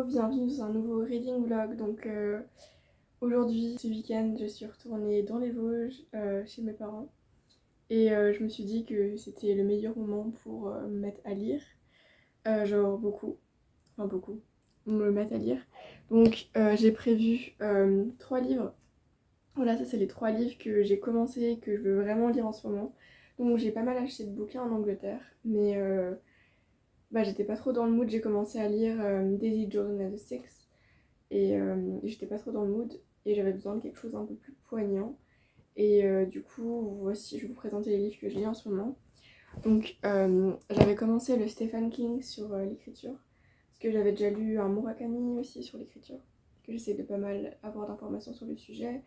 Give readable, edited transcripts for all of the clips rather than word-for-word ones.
bienvenue dans un nouveau reading vlog. Donc aujourd'hui, ce week-end, je suis retournée dans les Vosges chez mes parents et je me suis dit que c'était le meilleur moment pour me mettre à lire, genre beaucoup, me mettre à lire. Donc j'ai prévu 3 livres. Voilà, ça c'est les 3 livres que j'ai commencé et que je veux vraiment lire en ce moment. Donc j'ai pas mal acheté de bouquins en Angleterre, mais j'étais pas trop dans le mood. J'ai commencé à lire Daisy Jones and the Six et j'étais pas trop dans le mood et j'avais besoin de quelque chose un peu plus poignant. Et du coup, voici, je vais vous présenter les livres que je lis en ce moment. Donc j'avais commencé le Stephen King sur l'écriture, parce que j'avais déjà lu un Murakami aussi sur l'écriture, que j'essaie de pas mal avoir d'informations sur le sujet,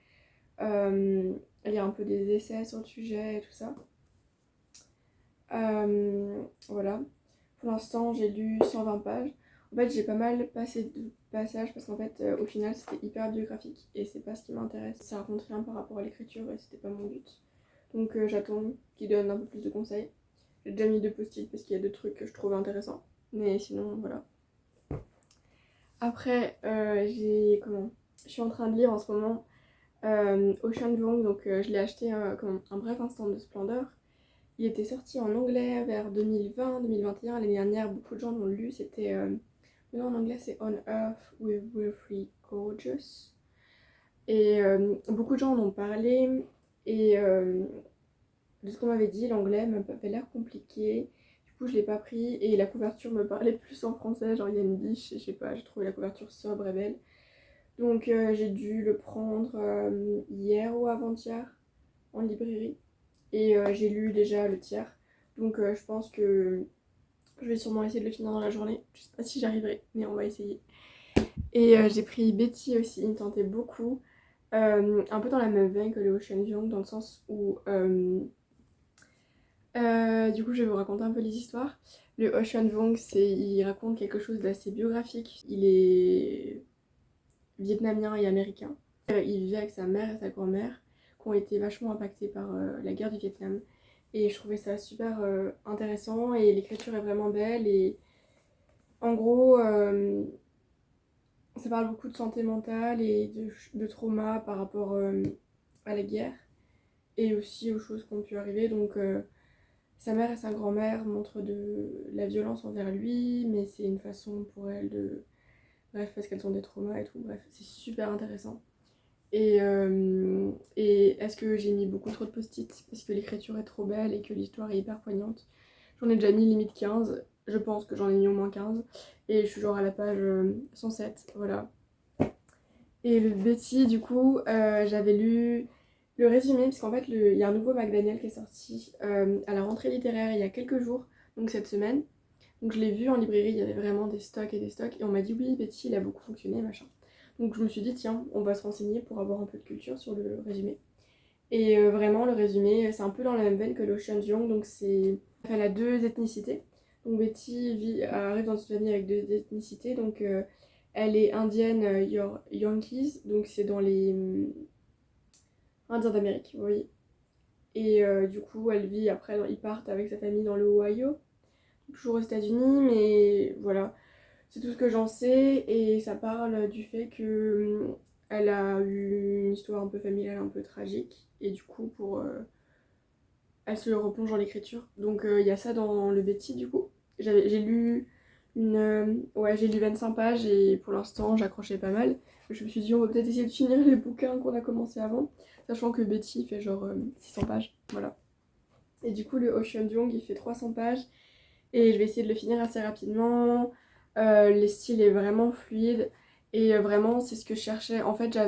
lire un peu des essais sur le sujet et tout ça. Voilà. Pour l'instant, j'ai lu 120 pages. En fait, j'ai pas mal passé de passages parce qu'en fait, au final, c'était hyper biographique et c'est pas ce qui m'intéresse. Ça raconte rien par rapport à l'écriture et c'était pas mon but. Donc, j'attends qu'il donne un peu plus de conseils. J'ai déjà mis 2 post-it parce qu'il y a 2 trucs que je trouve intéressants. Mais sinon, voilà. Après, je suis en train de lire en ce moment Ocean Vuong, donc je l'ai acheté comme un bref instant de splendeur. Il était sorti en anglais vers 2020-2021. L'année dernière, beaucoup de gens l'ont lu. C'était. Le nom en anglais, c'est On Earth with Wilfrid Gorgeous. Et beaucoup de gens en ont parlé. Et de ce qu'on m'avait dit, l'anglais m'avait l'air compliqué. Du coup, je l'ai pas pris. Et la couverture me parlait plus en français. Genre, il y a une biche. Je sais pas, j'ai trouvé la couverture sobre et belle. Donc, j'ai dû le prendre hier ou avant-hier en librairie. Et j'ai lu déjà le tiers. Donc je pense que je vais sûrement essayer de le finir dans la journée. Je sais pas si j'arriverai, mais on va essayer. Et j'ai pris Betty aussi, il me tentait beaucoup. Un peu dans la même veine que le Ocean Vuong, dans le sens où... du coup, je vais vous raconter un peu les histoires. Le Ocean Vuong, il raconte quelque chose d'assez biographique. Il est vietnamien et américain. Il vivait avec sa mère et sa grand-mère, qui ont été vachement impactés par la guerre du Vietnam. Et je trouvais ça super intéressant et l'écriture est vraiment belle. Et en gros, ça parle beaucoup de santé mentale et de trauma par rapport à la guerre et aussi aux choses qui ont pu arriver. Donc sa mère et sa grand-mère montrent de la violence envers lui, mais c'est une façon pour elles de... Bref, parce qu'elles ont des traumas et tout. Bref, c'est super intéressant. Et est-ce que j'ai mis beaucoup trop de post-it parce que l'écriture est trop belle et que l'histoire est hyper poignante? J'en ai déjà mis limite 15, je pense que j'en ai mis au moins 15. Et je suis genre à la page 107, voilà. Et le Betty, du coup, j'avais lu le résumé, parce qu'en fait, il y a un nouveau McDaniel qui est sorti à la rentrée littéraire il y a quelques jours, donc cette semaine. Donc je l'ai vu en librairie, il y avait vraiment des stocks et des stocks. Et on m'a dit oui, Betty, il a beaucoup fonctionné, machin. Donc je me suis dit, tiens, on va se renseigner pour avoir un peu de culture sur le résumé. Et vraiment, le résumé, c'est un peu dans la même veine que l'Ocean Vuong, donc elle a 2 ethnicités. Donc Betty arrive dans une famille avec 2 ethnicités, donc elle est indienne Yankees, donc c'est dans les Indiens d'Amérique, vous voyez. Et du coup, elle vit après, ils partent avec sa famille dans le Ohio, toujours aux États-Unis, mais voilà. C'est tout ce que j'en sais et ça parle du fait que elle a eu une histoire un peu familiale, un peu tragique et du coup elle se replonge dans l'écriture. Donc il y a ça dans le Betty du coup. J'ai lu j'ai lu 25 pages et pour l'instant j'accrochais pas mal. Je me suis dit on va peut-être essayer de finir les bouquins qu'on a commencé avant, sachant que Betty fait genre 600 pages, voilà. Et du coup le Ocean Vuong il fait 300 pages et je vais essayer de le finir assez rapidement. Le style est vraiment fluide et vraiment c'est ce que je cherchais. En fait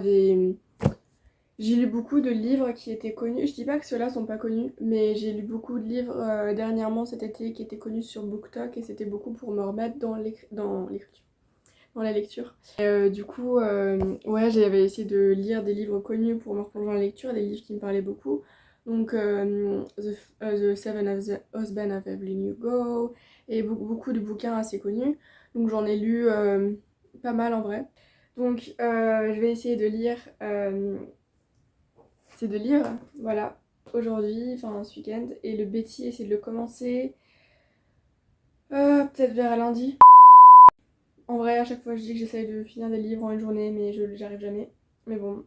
j'ai lu beaucoup de livres qui étaient connus. Je dis pas que ceux-là sont pas connus, mais j'ai lu beaucoup de livres dernièrement cet été qui étaient connus sur BookTok et c'était beaucoup pour me remettre dans l'écriture, dans la lecture. Du coup, ouais, j'avais essayé de lire des livres connus pour me replonger dans la lecture, des livres qui me parlaient beaucoup. Donc, The Seven of the Husband of Evelyn Hugo, et beaucoup de bouquins assez connus. Donc, j'en ai lu pas mal en vrai. Donc, je vais essayer de lire ces 2 livres, voilà, aujourd'hui, enfin ce week-end. Et le Betty, essayer de le commencer peut-être vers lundi. En vrai, à chaque fois, je dis que j'essaye de finir des livres en une journée, mais j'y arrive jamais. Mais bon,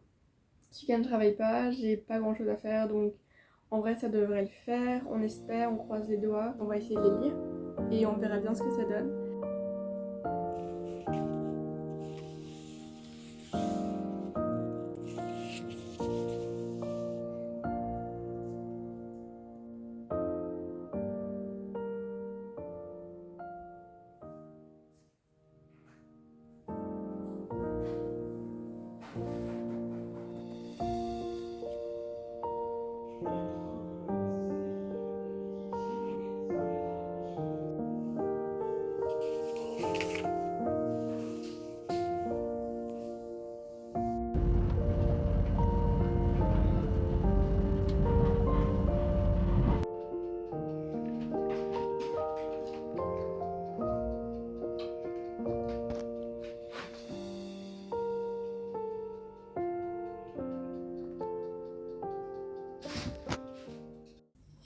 ce week-end, je travaille pas, j'ai pas grand chose à faire, donc en vrai, ça devrait le faire. On espère, on croise les doigts. On va essayer de les lire et on verra bien ce que ça donne.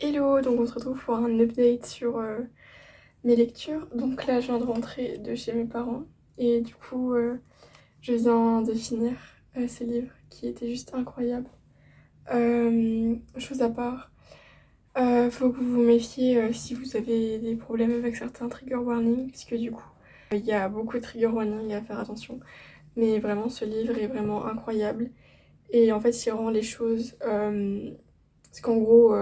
Hello, donc on se retrouve pour un update sur mes lectures. Donc là, je viens de rentrer de chez mes parents et du coup, je viens de finir ce livre qui était juste incroyable. Chose à part, faut que vous vous méfiez si vous avez des problèmes avec certains trigger warnings, parce que du coup, il y a beaucoup de trigger warnings à faire attention. Mais vraiment, ce livre est vraiment incroyable. Et en fait, il rend les choses... parce qu'en gros,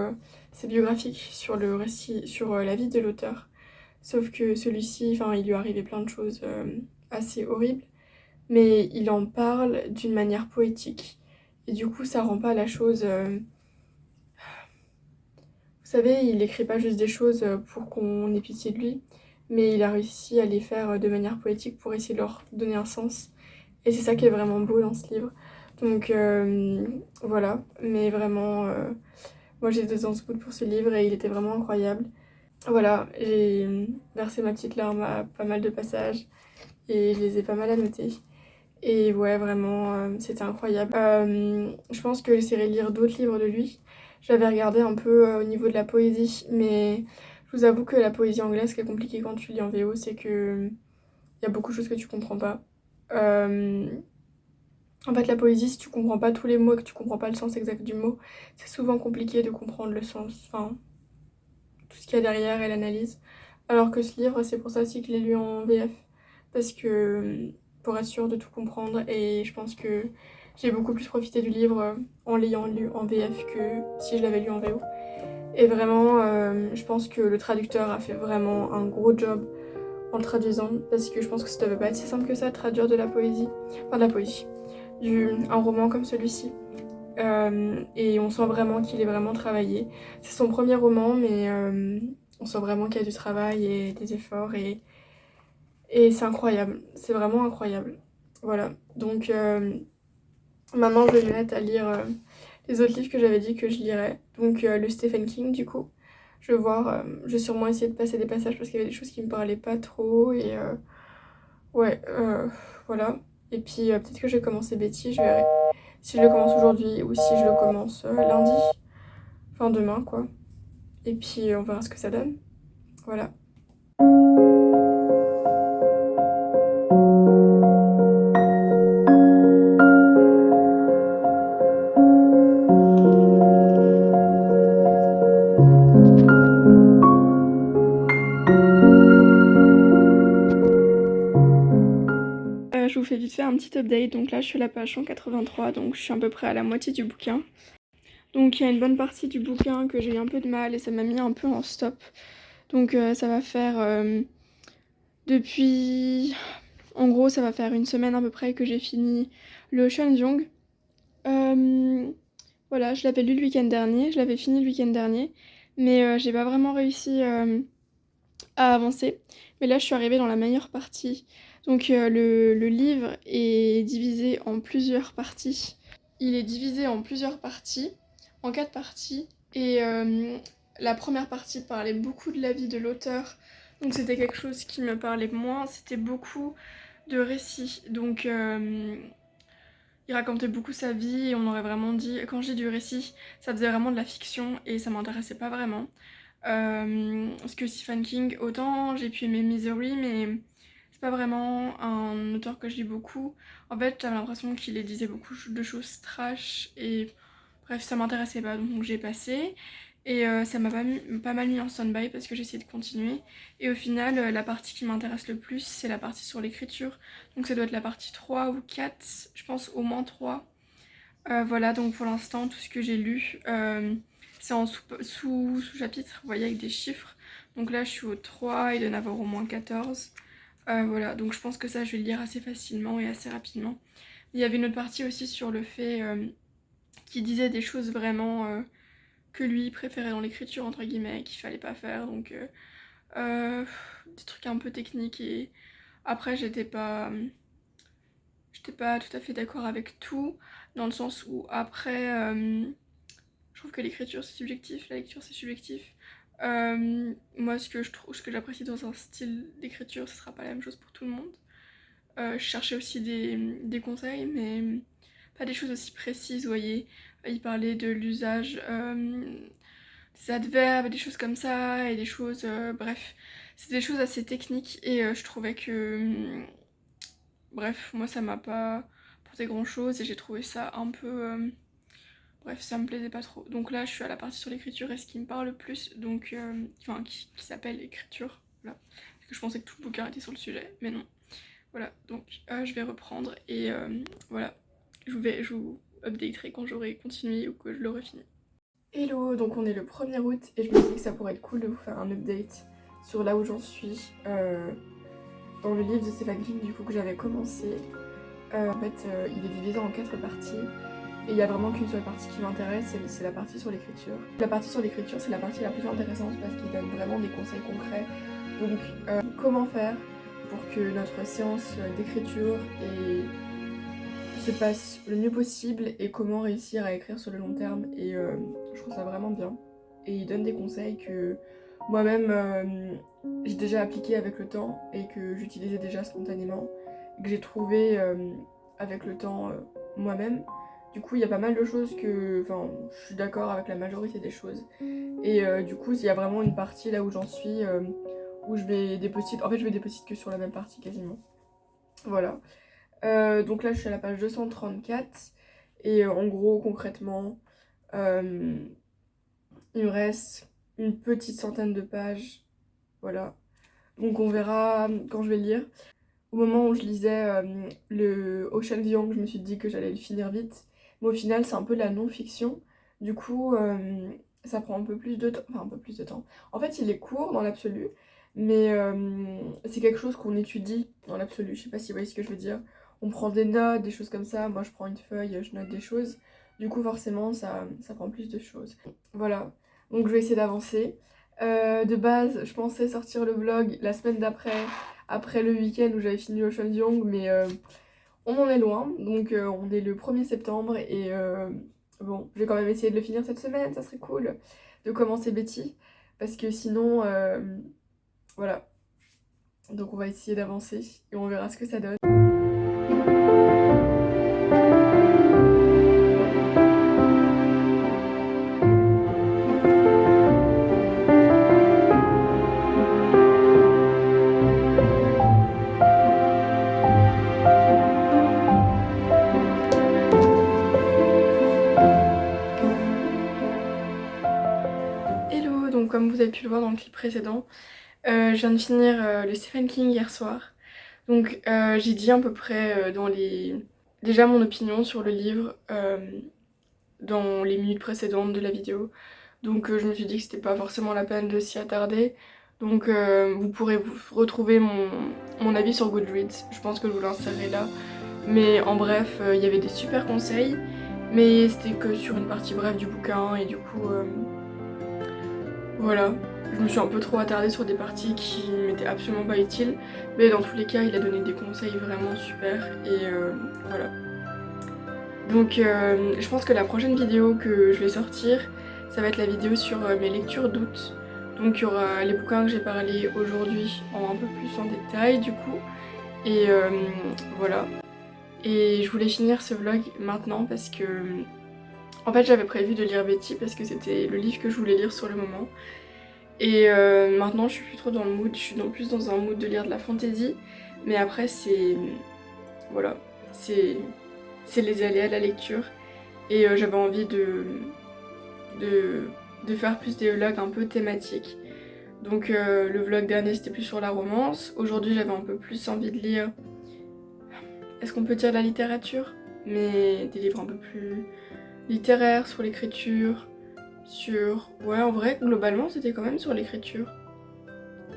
c'est biographique sur le récit, sur la vie de l'auteur. Sauf que celui-ci, enfin, il lui est arrivé plein de choses assez horribles. Mais il en parle d'une manière poétique. Et du coup, ça rend pas la chose... Vous savez, il écrit pas juste des choses pour qu'on ait pitié de lui, mais il a réussi à les faire de manière poétique pour essayer de leur donner un sens. Et c'est ça qui est vraiment beau dans ce livre. Donc voilà, mais vraiment, moi j'étais dans ce mood pour ce livre et il était vraiment incroyable. Voilà, j'ai versé ma petite larme à pas mal de passages et je les ai pas mal annotés. Et ouais, vraiment, c'était incroyable. Je pense que j'essaierai de lire d'autres livres de lui. J'avais regardé un peu au niveau de la poésie, mais je vous avoue que la poésie anglaise, ce qui est compliqué quand tu lis en VO, c'est que il y a beaucoup de choses que tu comprends pas. Euh, En fait, la poésie, si tu comprends pas tous les mots et que tu comprends pas le sens exact du mot, c'est souvent compliqué de comprendre le sens, enfin, tout ce qu'il y a derrière et l'analyse. Alors que ce livre, c'est pour ça aussi que je l'ai lu en VF. Parce que, pour être sûre de tout comprendre, et je pense que j'ai beaucoup plus profité du livre en l'ayant lu en VF que si je l'avais lu en VO. Et vraiment, je pense que le traducteur a fait vraiment un gros job en le traduisant, parce que je pense que ça devait pas être si simple que ça de traduire de la poésie, enfin de la poésie, un roman comme celui-ci. Et on sent vraiment qu'il est vraiment travaillé. C'est son premier roman, mais on sent vraiment qu'il y a du travail et des efforts, et c'est incroyable, c'est vraiment incroyable. Voilà, donc maintenant je vais me mettre à lire les autres livres que j'avais dit que je lirais. Donc le Stephen King du coup. Je vais voir, je vais sûrement essayer de passer des passages parce qu'il y avait des choses qui me parlaient pas trop et ouais, voilà. Et puis peut-être que je vais commencer Betty, je verrai si je le commence aujourd'hui ou si je le commence lundi, enfin demain quoi. Et puis on verra ce que ça donne. Voilà. Je vous fais vite fait un petit update. Donc là je suis à la page 183, donc je suis à peu près à la moitié du bouquin. Donc il y a une bonne partie du bouquin que j'ai eu un peu de mal et ça m'a mis un peu en stop. Donc ça va faire depuis... En gros ça va faire une semaine à peu près que j'ai fini le Shanjong. Voilà, je l'avais lu le week-end dernier, je l'avais fini le week-end dernier, mais j'ai pas vraiment réussi à avancer. Mais là je suis arrivée dans la meilleure partie. Donc le livre est divisé en plusieurs parties. Il est divisé en plusieurs parties, en 4 parties, et la première partie parlait beaucoup de la vie de l'auteur, donc c'était quelque chose qui me parlait moins, c'était beaucoup de récits, donc il racontait beaucoup sa vie et on aurait vraiment dit, quand j'ai du récit, ça faisait vraiment de la fiction et ça m'intéressait pas vraiment. Parce que Stephen King, autant j'ai pu aimer Misery, mais c'est pas vraiment un auteur que je lis beaucoup. En fait j'avais l'impression qu'il disait beaucoup de choses trash et bref ça m'intéressait pas donc j'ai passé. Et ça m'a pas mal mis en stand-by parce que j'ai essayé de continuer. Et au final, la partie qui m'intéresse le plus, c'est la partie sur l'écriture. Donc ça doit être la partie 3 ou 4, je pense au moins 3. Voilà, donc pour l'instant, tout ce que j'ai lu, c'est en sous-chapitre, vous voyez, avec des chiffres. Donc là, je suis au 3, il doit y en avoir au moins 14. Voilà, donc je pense que ça, je vais le lire assez facilement et assez rapidement. Il y avait une autre partie aussi sur le fait qu'il disait des choses vraiment... que lui préférait dans l'écriture entre guillemets, qu'il fallait pas faire, donc des trucs un peu techniques. Et après j'étais pas tout à fait d'accord avec tout, dans le sens où après je trouve que l'écriture c'est subjectif, la lecture c'est subjectif. Moi ce que j'apprécie dans un style d'écriture, ce sera pas la même chose pour tout le monde. Je cherchais aussi des conseils, mais pas des choses aussi précises, vous voyez. Il parlait de l'usage des adverbes, des choses comme ça, et des choses... bref, c'est des choses assez techniques, et je trouvais que... bref, moi ça m'a pas apporté grand chose, et j'ai trouvé ça un peu... bref, ça me plaisait pas trop. Donc là, je suis à la partie sur l'écriture, et ce qui me parle le plus, donc... enfin, qui s'appelle l'écriture, voilà. Parce que je pensais que tout le bouquin était sur le sujet, mais non. Voilà, donc je vais reprendre, et voilà. Je vous updaterai quand j'aurai continué ou que je l'aurai fini. Hello, donc on est le 1er août et je me suis dit que ça pourrait être cool de vous faire un update sur là où j'en suis dans le livre de Stephen King du coup que j'avais commencé. En fait il est divisé en 4 parties et il n'y a vraiment qu'une seule partie qui m'intéresse, c'est la partie sur l'écriture. La partie sur l'écriture c'est la partie la plus intéressante parce qu'il donne vraiment des conseils concrets. Donc comment faire pour que notre séance d'écriture se passe le mieux possible et comment réussir à écrire sur le long terme, et je trouve ça vraiment bien. Et il donne des conseils que moi-même j'ai déjà appliqué avec le temps et que j'utilisais déjà spontanément, et que j'ai trouvé avec le temps moi-même. Du coup il y a pas mal de choses que, enfin je suis d'accord avec la majorité des choses, et du coup il y a vraiment une partie là où j'en suis où je vais des post-it, en fait je vais des post-it que sur la même partie quasiment. Voilà. Donc là je suis à la page 234 et en gros concrètement il me reste une petite centaine de pages, voilà. Donc on verra quand je vais lire. Au moment où je lisais le Ocean Vuong, je me suis dit que j'allais le finir vite, mais au final c'est un peu de la non-fiction, du coup ça prend un peu plus de temps, enfin un peu plus de temps. En fait il est court dans l'absolu, mais c'est quelque chose qu'on étudie dans l'absolu, je sais pas si vous voyez ce que je veux dire. On prend des notes, des choses comme ça, moi je prends une feuille, je note des choses, du coup forcément ça prend plus de choses. Voilà, donc je vais essayer d'avancer. De base je pensais sortir le vlog la semaine d'après, après le week-end où j'avais fini Ocean Vuong, mais on en est loin, donc on est le 1er septembre et bon, je vais quand même essayer de le finir cette semaine, ça serait cool de commencer Betty, parce que sinon, voilà, donc on va essayer d'avancer et on verra ce que ça donne. Comme vous avez pu le voir dans le clip précédent, je viens de finir le Stephen King hier soir. Donc j'ai dit à peu près déjà mon opinion sur le livre dans les minutes précédentes de la vidéo. Donc je me suis dit que c'était pas forcément la peine de s'y attarder. Donc vous pourrez retrouver mon avis sur Goodreads, je pense que je vous l'insérerai là. Mais en bref, il y avait des super conseils, mais c'était que sur une partie brève du bouquin et du coup... voilà, je me suis un peu trop attardée sur des parties qui m'étaient absolument pas utiles, mais dans tous les cas il a donné des conseils vraiment super et voilà. Donc je pense que la prochaine vidéo que je vais sortir, ça va être la vidéo sur mes lectures d'août. Donc il y aura les bouquins que j'ai parlé aujourd'hui en un peu plus en détail du coup, et voilà. Et je voulais finir ce vlog maintenant parce que en fait j'avais prévu de lire Betty parce que c'était le livre que je voulais lire sur le moment. Et maintenant je suis plus trop dans le mood, je suis plus dans un mood de lire de la fantasy. Mais après c'est... voilà, c'est les aléas de la lecture. Et j'avais envie de faire plus des vlogs un peu thématiques. Donc le vlog dernier c'était plus sur la romance. Aujourd'hui j'avais un peu plus envie de lire, est-ce qu'on peut dire de la littérature? Mais des livres un peu plus littéraires, sur l'écriture, sur... Ouais, en vrai, globalement c'était quand même sur l'écriture.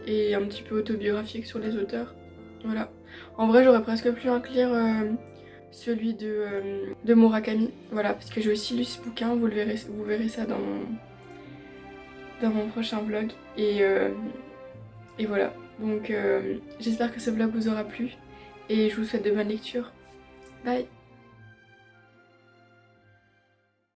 Et un petit peu autobiographique sur les auteurs. Voilà. En vrai j'aurais presque pu inclure celui de Murakami. Voilà, parce que j'ai aussi lu ce bouquin, vous verrez ça dans mon prochain vlog. Et voilà. Donc j'espère que ce vlog vous aura plu. Et je vous souhaite de bonnes lectures. Bye!